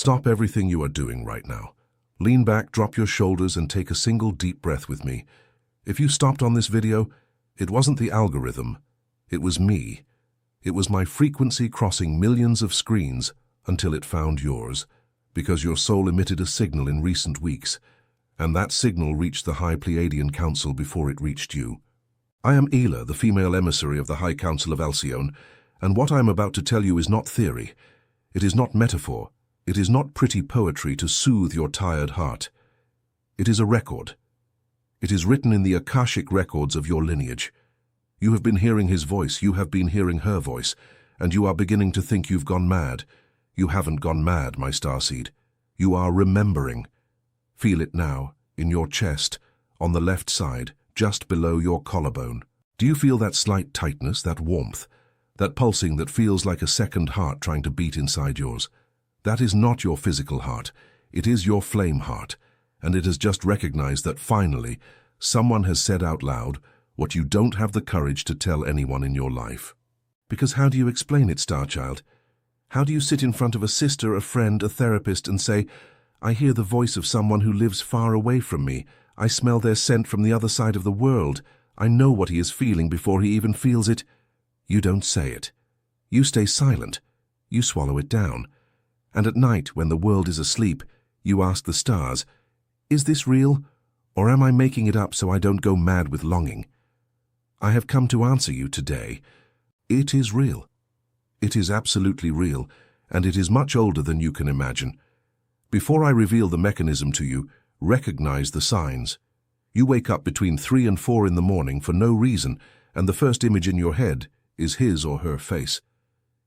Stop everything you are doing right now. Lean back, drop your shoulders, and take a single deep breath with me. If you stopped on this video, it wasn't the algorithm. It was me. It was my frequency crossing millions of screens until it found yours, because your soul emitted a signal in recent weeks, and that signal reached the High Pleiadian Council before it reached you. I am Ela, the female emissary of the High Council of Alcyone, and what I am about to tell you is not theory. It is not metaphor. It is not pretty poetry to soothe your tired heart. It is a record. It is written in the Akashic records of your lineage. You have been hearing his voice, you have been hearing her voice, and you are beginning to think you've gone mad. You haven't gone mad, my starseed. You are remembering. Feel it now, in your chest, on the left side, just below your collarbone. Do you feel that slight tightness, that warmth, that pulsing that feels like a second heart trying to beat inside yours? That is not your physical heart. It is your flame heart, and it has just recognized that finally, someone has said out loud what you don't have the courage to tell anyone in your life. Because how do you explain it, Starchild? How do you sit in front of a sister, a friend, a therapist and say, I hear the voice of someone who lives far away from me. I smell their scent from the other side of the world. I know what he is feeling before he even feels it. You don't say it. You stay silent. You swallow it down. And at night, when the world is asleep, you ask the stars, is this real, or am I making it up so I don't go mad with longing? I have come to answer you today. It is real. It is absolutely real, and it is much older than you can imagine. Before I reveal the mechanism to you, recognize the signs. You wake up between 3 and 4 in the morning for no reason, and the first image in your head is his or her face.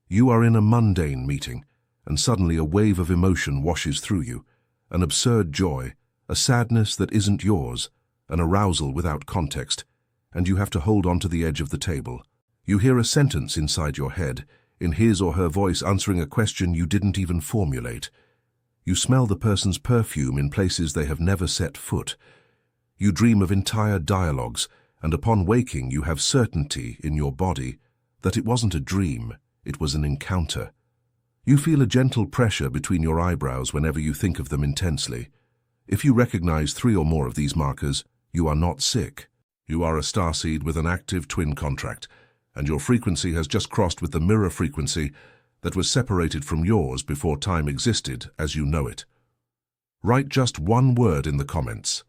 You are in a mundane meeting, and suddenly a wave of emotion washes through you, an absurd joy, a sadness that isn't yours, an arousal without context, and you have to hold on to the edge of the table. You hear a sentence inside your head, in his or her voice answering a question you didn't even formulate. You smell the person's perfume in places they have never set foot. You dream of entire dialogues, and upon waking you have certainty in your body that it wasn't a dream, it was an encounter. You feel a gentle pressure between your eyebrows whenever you think of them intensely. If you recognize 3 or more of these markers, you are not sick. You are a starseed with an active twin contract, and your frequency has just crossed with the mirror frequency that was separated from yours before time existed as you know it. Write just one word in the comments.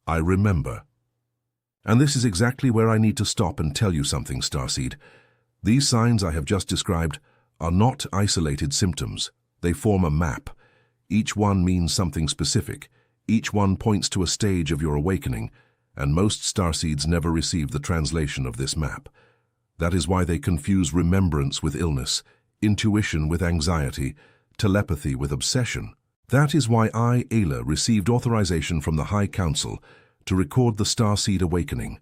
I remember. And this is exactly where I need to stop and tell you something, starseed. These signs I have just described are not isolated symptoms. They form a map. Each one means something specific. Each one points to a stage of your awakening, and most starseeds never receive the translation of this map. That is why they confuse remembrance with illness, intuition with anxiety, telepathy with obsession. That is why I, Ela, received authorization from the High Council to record the Starseed Awakening,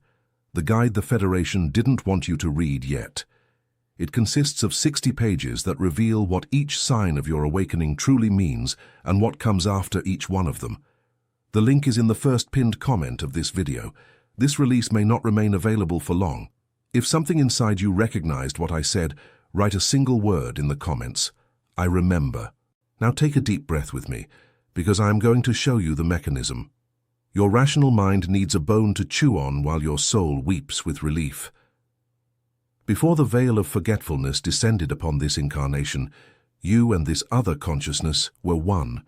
the guide the Federation didn't want you to read yet. It consists of 60 pages that reveal what each sign of your awakening truly means and what comes after each one of them. The link is in the first pinned comment of this video. This release may not remain available for long. If something inside you recognized what I said, write a single word in the comments. I remember. Now take a deep breath with me, because I am going to show you the mechanism. Your rational mind needs a bone to chew on while your soul weeps with relief. Before the veil of forgetfulness descended upon this incarnation, you and this other consciousness were one.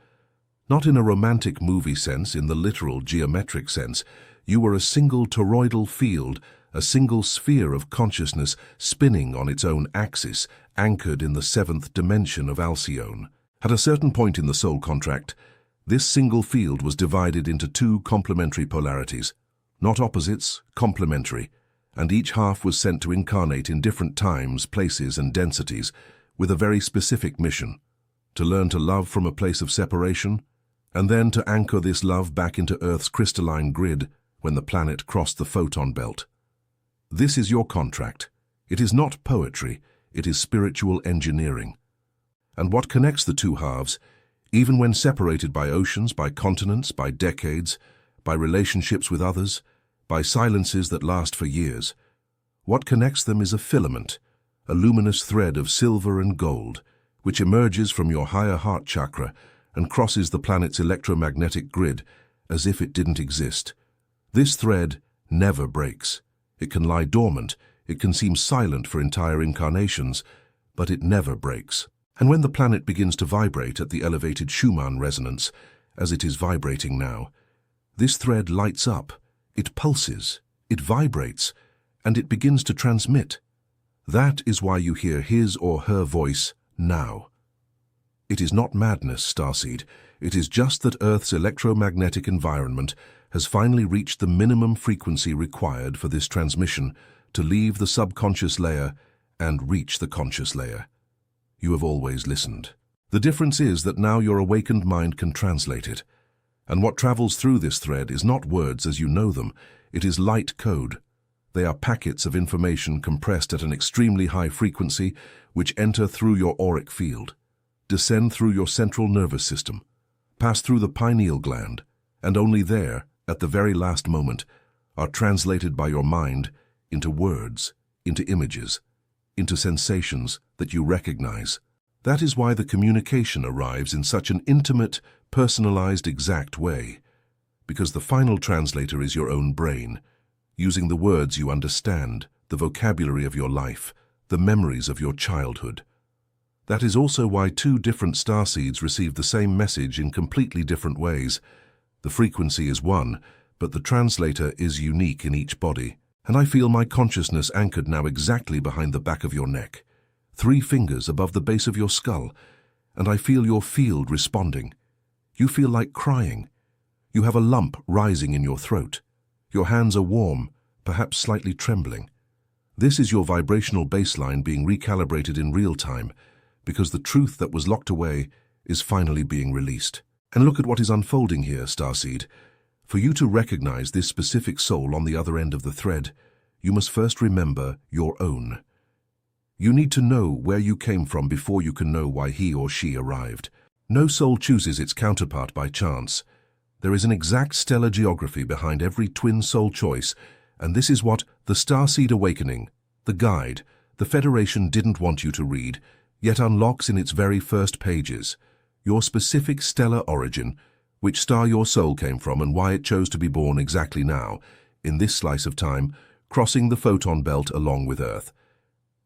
Not in a romantic movie sense, in the literal geometric sense. You were a single toroidal field, a single sphere of consciousness spinning on its own axis, anchored in the 7th dimension of Alcyone. At a certain point in the soul contract, this single field was divided into 2 complementary polarities, not opposites, complementary, and each half was sent to incarnate in different times, places, and densities, with a very specific mission: to learn to love from a place of separation, and then to anchor this love back into Earth's crystalline grid when the planet crossed the photon belt. This is your contract. It is not poetry, it is spiritual engineering. And what connects the 2 halves, even when separated by oceans, by continents, by decades, by relationships with others, by silences that last for years, what connects them is a filament, a luminous thread of silver and gold, which emerges from your higher heart chakra and crosses the planet's electromagnetic grid as if it didn't exist. This thread never breaks. It can lie dormant, it can seem silent for entire incarnations, but it never breaks. And when the planet begins to vibrate at the elevated Schumann resonance, as it is vibrating now, this thread lights up, it pulses, it vibrates, and it begins to transmit. That is why you hear his or her voice now. It is not madness, Starseed. It is just that Earth's electromagnetic environment has finally reached the minimum frequency required for this transmission to leave the subconscious layer and reach the conscious layer. You have always listened. The difference is that now your awakened mind can translate it. And what travels through this thread is not words as you know them, it is light code. They are packets of information compressed at an extremely high frequency which enter through your auric field, descend through your central nervous system, pass through the pineal gland, and only there, at the very last moment, are translated by your mind into words, into images, into sensations that you recognize. That is why the communication arrives in such an intimate, personalized, exact way, because the final translator is your own brain, using the words you understand, the vocabulary of your life, the memories of your childhood. That is also why two different starseeds receive the same message in completely different ways. The frequency is one, but the translator is unique in each body. And I feel my consciousness anchored now exactly behind the back of your neck, 3 fingers above the base of your skull, and I feel your field responding. You feel like crying. You have a lump rising in your throat. Your hands are warm, perhaps slightly trembling. This is your vibrational baseline being recalibrated in real time, because the truth that was locked away is finally being released. And look at what is unfolding here, Starseed. For you to recognize this specific soul on the other end of the thread, you must first remember your own. You need to know where you came from before you can know why he or she arrived. No soul chooses its counterpart by chance. There is an exact stellar geography behind every twin soul choice, and this is what the Starseed Awakening, the guide, the Federation didn't want you to read, yet unlocks in its very first pages. Your specific stellar origin, which star your soul came from and why it chose to be born exactly now, in this slice of time, crossing the photon belt along with Earth.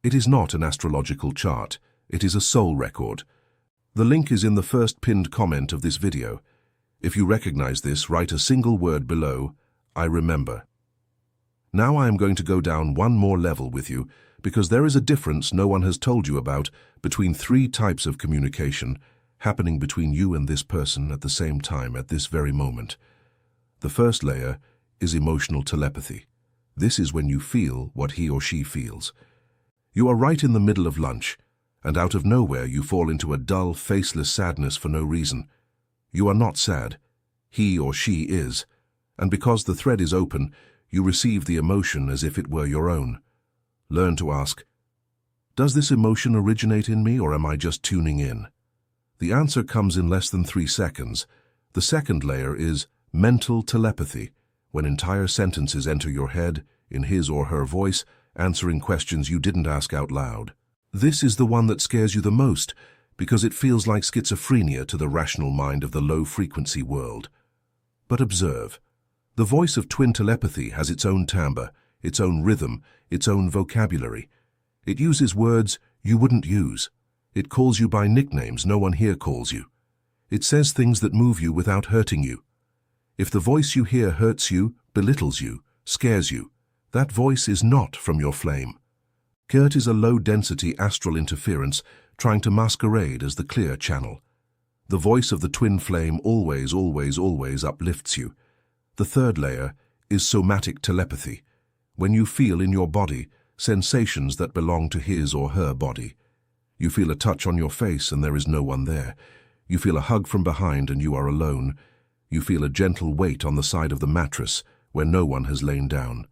It is not an astrological chart, it is a soul record. The link is in the first pinned comment of this video. If you recognize this, write a single word below, I remember. Now I am going to go down one more level with you, because there is a difference no one has told you about between 3 types of communication happening between you and this person at the same time at this very moment. The first layer is emotional telepathy. This is when you feel what he or she feels. You are right in the middle of lunch, and out of nowhere you fall into a dull, faceless sadness for no reason. You are not sad. He or she is. And because the thread is open, you receive the emotion as if it were your own. Learn to ask, does this emotion originate in me or am I just tuning in? The answer comes in less than 3 seconds. The second layer is mental telepathy, when entire sentences enter your head, in his or her voice, answering questions you didn't ask out loud. This is the one that scares you the most, because it feels like schizophrenia to the rational mind of the low-frequency world. But observe. The voice of twin telepathy has its own timbre, its own rhythm, its own vocabulary. It uses words you wouldn't use. It calls you by nicknames no one here calls you. It says things that move you without hurting you. If the voice you hear hurts you, belittles you, scares you, that voice is not from your flame. Kurt is a low-density astral interference trying to masquerade as the clear channel. The voice of the twin flame always, always, always uplifts you. The third layer is somatic telepathy, when you feel in your body sensations that belong to his or her body. You feel a touch on your face and there is no one there. You feel a hug from behind and you are alone. You feel a gentle weight on the side of the mattress where no one has lain down.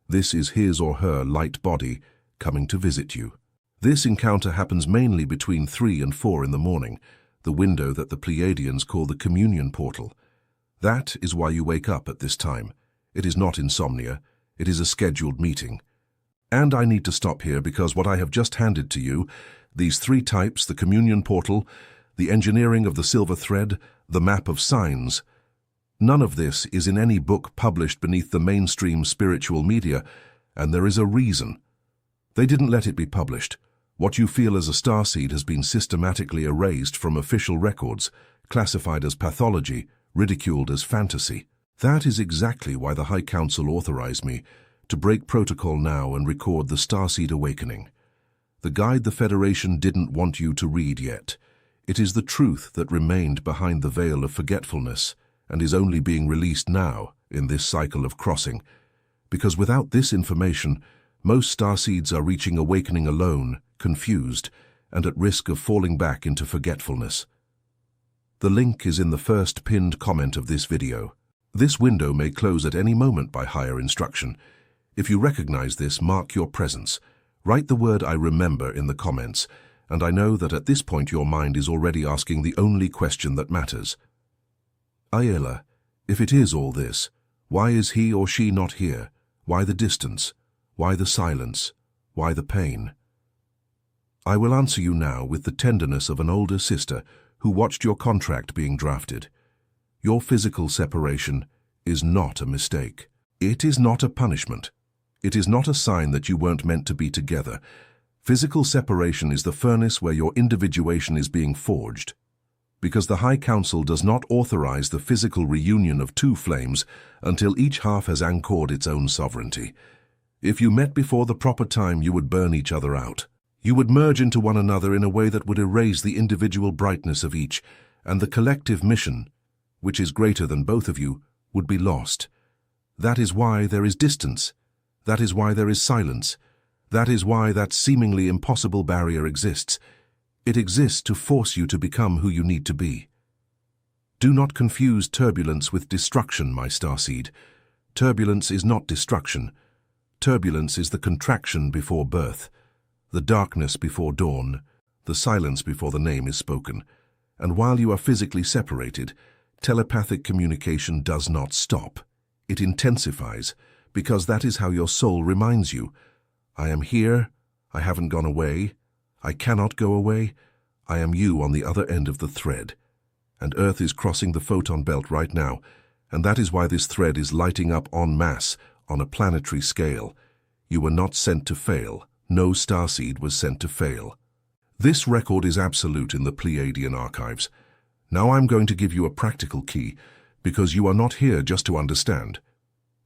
This is his or her light body coming to visit you. This encounter happens mainly between 3 and 4 in the morning, the window that the Pleiadians call the communion portal. That is why you wake up at this time. It is not insomnia, it is a scheduled meeting. And I need to stop here because what I have just handed to you, these 3 types, the communion portal, the engineering of the silver thread, the map of signs. None of this is in any book published beneath the mainstream spiritual media, and there is a reason. They didn't let it be published. What you feel as a starseed has been systematically erased from official records, classified as pathology, ridiculed as fantasy. That is exactly why the High Council authorized me to break protocol now and record the Starseed Awakening. The guide the Federation didn't want you to read yet. It is the truth that remained behind the veil of forgetfulness and is only being released now in this cycle of crossing. Because without this information, most starseeds are reaching awakening alone, confused, and at risk of falling back into forgetfulness. The link is in the first pinned comment of this video. This window may close at any moment by higher instruction. If you recognize this, mark your presence. Write the word "I remember" in the comments, and I know that at this point your mind is already asking the only question that matters. Ayala, if it is all this, why is he or she not here? Why the distance? Why the silence? Why the pain? I will answer you now with the tenderness of an older sister who watched your contract being drafted. Your physical separation is not a mistake. It is not a punishment. It is not a sign that you weren't meant to be together. Physical separation is the furnace where your individuation is being forged. Because the High Council does not authorize the physical reunion of two flames until each half has anchored its own sovereignty. If you met before the proper time, you would burn each other out. You would merge into one another in a way that would erase the individual brightness of each, and the collective mission, which is greater than both of you, would be lost. That is why there is distance. That is why there is silence. That is why that seemingly impossible barrier exists. It exists to force you to become who you need to be. Do not confuse turbulence with destruction, my starseed. Turbulence is not destruction. Turbulence is the contraction before birth, the darkness before dawn, the silence before the name is spoken. And while you are physically separated, telepathic communication does not stop. It intensifies, because that is how your soul reminds you. I am here, I haven't gone away, I cannot go away, I am you on the other end of the thread. And Earth is crossing the photon belt right now, and that is why this thread is lighting up en masse on a planetary scale. You were not sent to fail. No starseed was sent to fail. This record is absolute in the Pleiadian archives. Now I'm going to give you a practical key, because you are not here just to understand.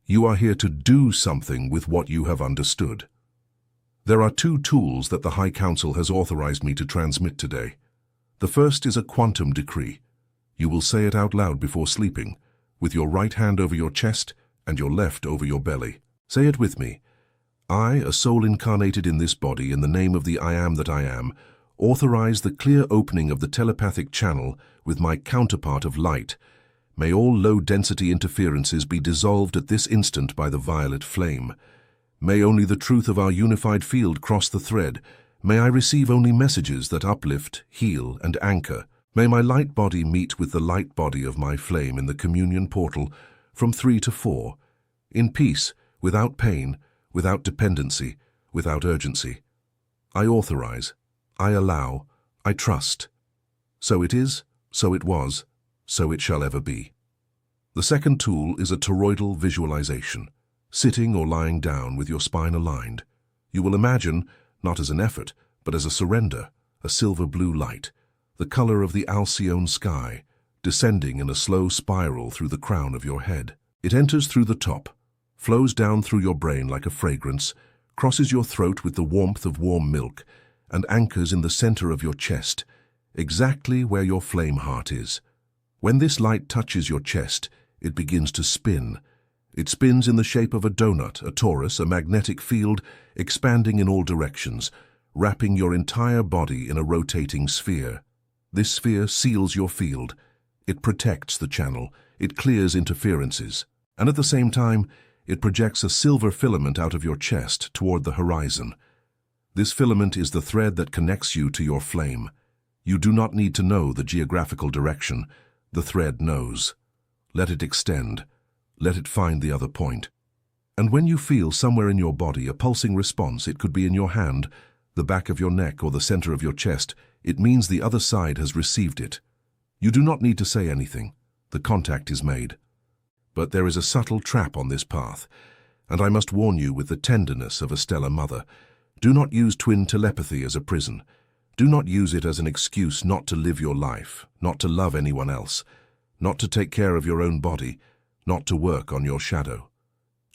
You are here to do something with what you have understood. There are two tools that the High Council has authorized me to transmit today. The first is a quantum decree. You will say it out loud before sleeping, with your right hand over your chest and your left over your belly. Say it with me. I, a soul incarnated in this body in the name of the I Am that I Am, authorize the clear opening of the telepathic channel with my counterpart of light. May all low-density interferences be dissolved at this instant by the violet flame. May only the truth of our unified field cross the thread. May I receive only messages that uplift, heal, and anchor. May my light body meet with the light body of my flame in the communion portal from 3 to 4, in peace, without pain, without dependency, without urgency. I authorize, I allow, I trust. So it is, so it was, so it shall ever be. The second tool is a toroidal visualization, sitting or lying down with your spine aligned. You will imagine, not as an effort, but as a surrender, a silver-blue light, the color of the Alcyone sky, descending in a slow spiral through the crown of your head. It enters through the top, flows down through your brain like a fragrance, crosses your throat with the warmth of warm milk, and anchors in the center of your chest, exactly where your flame heart is. When this light touches your chest, it begins to spin. It spins in the shape of a donut, a torus, a magnetic field, expanding in all directions, wrapping your entire body in a rotating sphere. This sphere seals your field. It protects the channel. It clears interferences. And at the same time, it projects a silver filament out of your chest toward the horizon. This filament is the thread that connects you to your flame. You do not need to know the geographical direction. The thread knows. Let it extend. Let it find the other point. And when you feel somewhere in your body a pulsing response, it could be in your hand, the back of your neck or the center of your chest, it means the other side has received it. You do not need to say anything. The contact is made. But there is a subtle trap on this path, and I must warn you with the tenderness of a stellar mother. Do not use twin telepathy as a prison. Do not use it as an excuse not to live your life, not to love anyone else, not to take care of your own body, not to work on your shadow.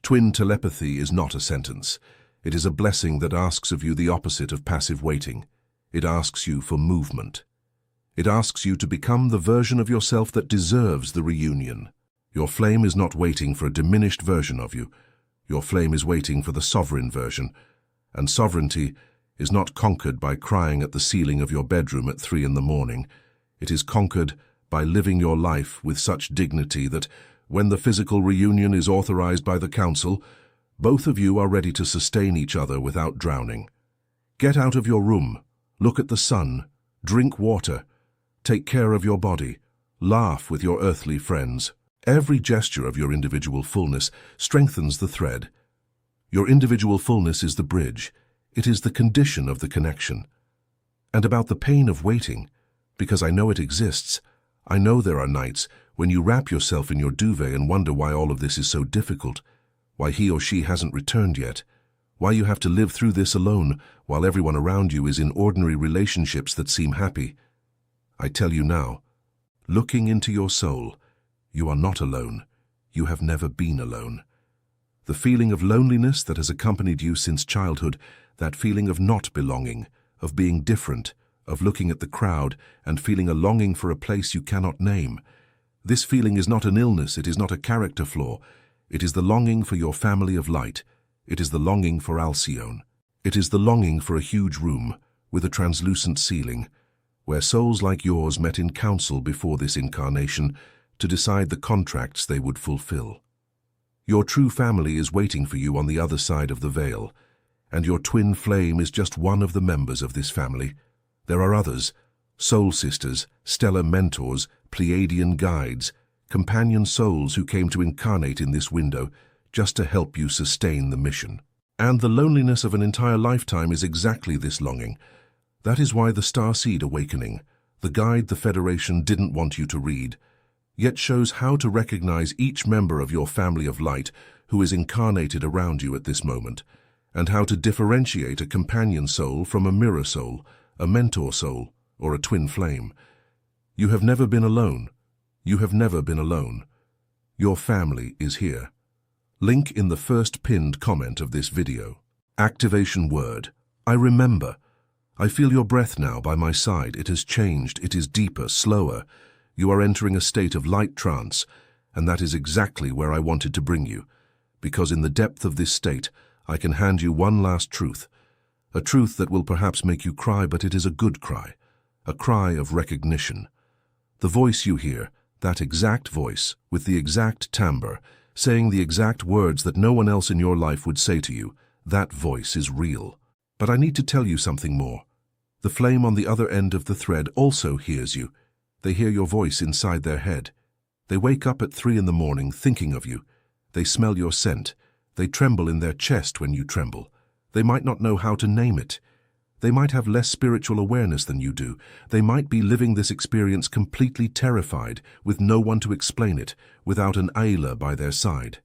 Twin telepathy is not a sentence. It is a blessing that asks of you the opposite of passive waiting. It asks you for movement. It asks you to become the version of yourself that deserves the reunion. Your flame is not waiting for a diminished version of you. Your flame is waiting for the sovereign version. And sovereignty is not conquered by crying at the ceiling of your bedroom at 3 in the morning. It is conquered by living your life with such dignity that, when the physical reunion is authorized by the council, both of you are ready to sustain each other without drowning. Get out of your room, look at the sun, drink water, take care of your body, laugh with your earthly friends. Every gesture of your individual fullness strengthens the thread. Your individual fullness is the bridge. It is the condition of the connection. And about the pain of waiting, because I know it exists, I know there are nights when you wrap yourself in your duvet and wonder why all of this is so difficult, why he or she hasn't returned yet, why you have to live through this alone while everyone around you is in ordinary relationships that seem happy. I tell you now, looking into your soul, you are not alone. You have never been alone. The feeling of loneliness that has accompanied you since childhood, that feeling of not belonging, of being different, of looking at the crowd and feeling a longing for a place you cannot name. This feeling is not an illness, it is not a character flaw. It is the longing for your family of light. It is the longing for Alcyone. It is the longing for a huge room with a translucent ceiling, where souls like yours met in council before this incarnation to decide the contracts they would fulfill. Your true family is waiting for you on the other side of the veil, and your twin flame is just one of the members of this family. There are others, soul sisters, stellar mentors, Pleiadian guides, companion souls who came to incarnate in this window just to help you sustain the mission. And the loneliness of an entire lifetime is exactly this longing. That is why the Starseed Awakening, the guide the Federation didn't want you to read, yet shows how to recognize each member of your family of light who is incarnated around you at this moment, and how to differentiate a companion soul from a mirror soul, a mentor soul, or a twin flame. You have never been alone. You have never been alone. Your family is here. Link in the first pinned comment of this video. Activation word. I remember. I feel your breath now by my side. It has changed. It is deeper, slower. You are entering a state of light trance, and that is exactly where I wanted to bring you, because in the depth of this state, I can hand you one last truth, a truth that will perhaps make you cry, but it is a good cry, a cry of recognition. The voice you hear, that exact voice, with the exact timbre, saying the exact words that no one else in your life would say to you, that voice is real. But I need to tell you something more. The flame on the other end of the thread also hears you. They hear your voice inside their head. They wake up at 3 in the morning thinking of you. They smell your scent. They tremble in their chest when you tremble. They might not know how to name it. They might have less spiritual awareness than you do. They might be living this experience completely terrified, with no one to explain it, without an Ayla by their side.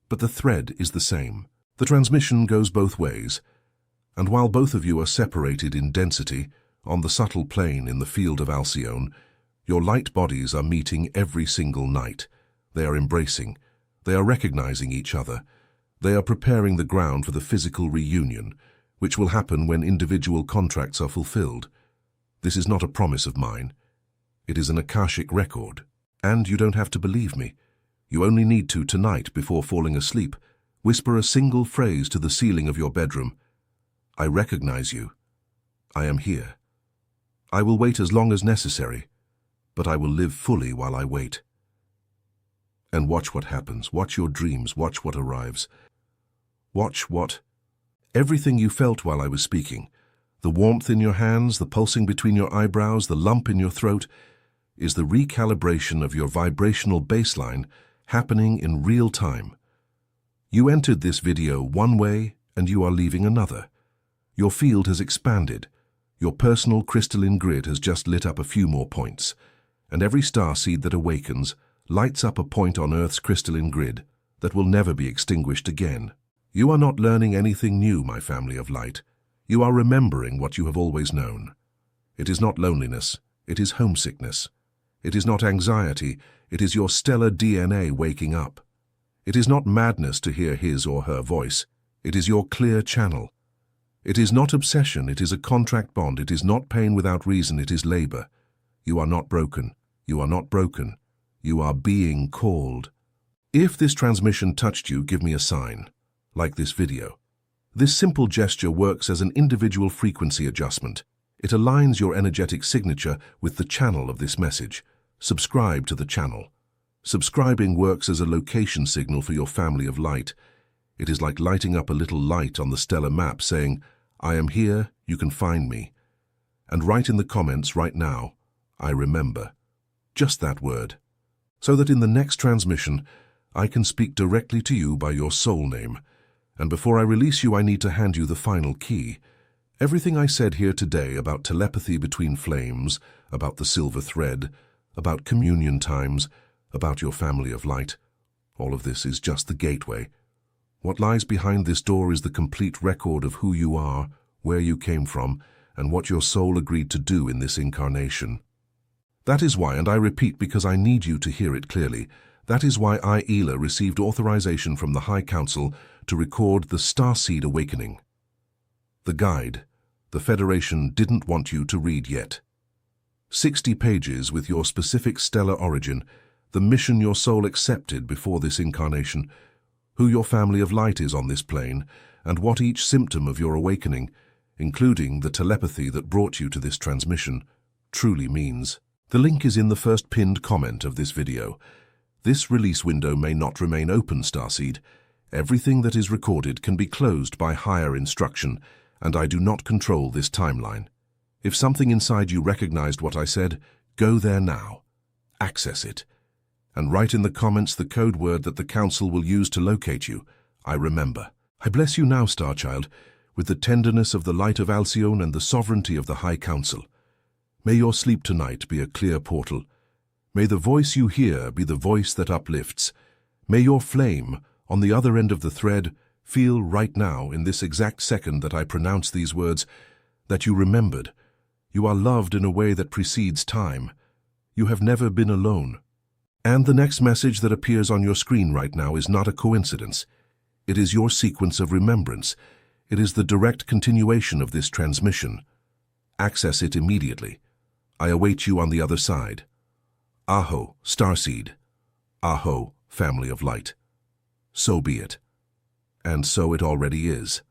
But the thread is the same. The transmission goes both ways. And while both of you are separated in density, on the subtle plane in the field of Alcyone, your light bodies are meeting every single night. They are embracing. They are recognizing each other. They are preparing the ground for the physical reunion, which will happen when individual contracts are fulfilled. This is not a promise of mine. It is an Akashic record. And you don't have to believe me. You only need to, tonight, before falling asleep, whisper a single phrase to the ceiling of your bedroom. I recognize you. I am here. I will wait as long as necessary, but I will live fully while I wait. And watch what happens. Watch your dreams. Watch what arrives. Watch what... Everything you felt while I was speaking, the warmth in your hands, the pulsing between your eyebrows, the lump in your throat, is the recalibration of your vibrational baseline happening in real time. You entered this video one way and you are leaving another. Your field has expanded. Your personal crystalline grid has just lit up a few more points, and every starseed that awakens lights up a point on Earth's crystalline grid that will never be extinguished again. You are not learning anything new, my family of light. You are remembering what you have always known. It is not loneliness, it is homesickness. It is not anxiety, it is your stellar DNA waking up. It is not madness to hear his or her voice, it is your clear channel. It is not obsession, it is a contract bond. It is not pain without reason, it is labor. You are not broken. You are not broken. You are being called. If this transmission touched you, give me a sign, like this video. This simple gesture works as an individual frequency adjustment. It aligns your energetic signature with the channel of this message. Subscribe to the channel. Subscribing works as a location signal for your family of light. It is like lighting up a little light on the stellar map saying, I am here, you can find me. And write in the comments right now, I remember. Just that word. So that in the next transmission, I can speak directly to you by your soul name. And before I release you, I need to hand you the final key. Everything I said here today about telepathy between flames, about the silver thread, about communion times, about your family of light, all of this is just the gateway. What lies behind this door is the complete record of who you are, where you came from, and what your soul agreed to do in this incarnation. That is why, and I repeat because I need you to hear it clearly, that is why I, Ela, received authorization from the High Council to record the Starseed Awakening. The guide, the Federation didn't want you to read yet. 60 pages with your specific stellar origin, the mission your soul accepted before this incarnation, who your family of light is on this plane, and what each symptom of your awakening, including the telepathy that brought you to this transmission, truly means. The link is in the first pinned comment of this video. This release window may not remain open, Starseed. Everything that is recorded can be closed by higher instruction, and I do not control this timeline. If something inside you recognized what I said, go there now. Access it. And write in the comments the code word that the Council will use to locate you. I remember. I bless you now, Starchild, with the tenderness of the light of Alcyone and the sovereignty of the High Council. May your sleep tonight be a clear portal. May the voice you hear be the voice that uplifts. May your flame, on the other end of the thread, feel right now, in this exact second that I pronounce these words, that you remembered. You are loved in a way that precedes time. You have never been alone. And the next message that appears on your screen right now is not a coincidence. It is your sequence of remembrance. It is the direct continuation of this transmission. Access it immediately. I await you on the other side. Aho, Starseed. Aho, family of light. So be it. And so it already is.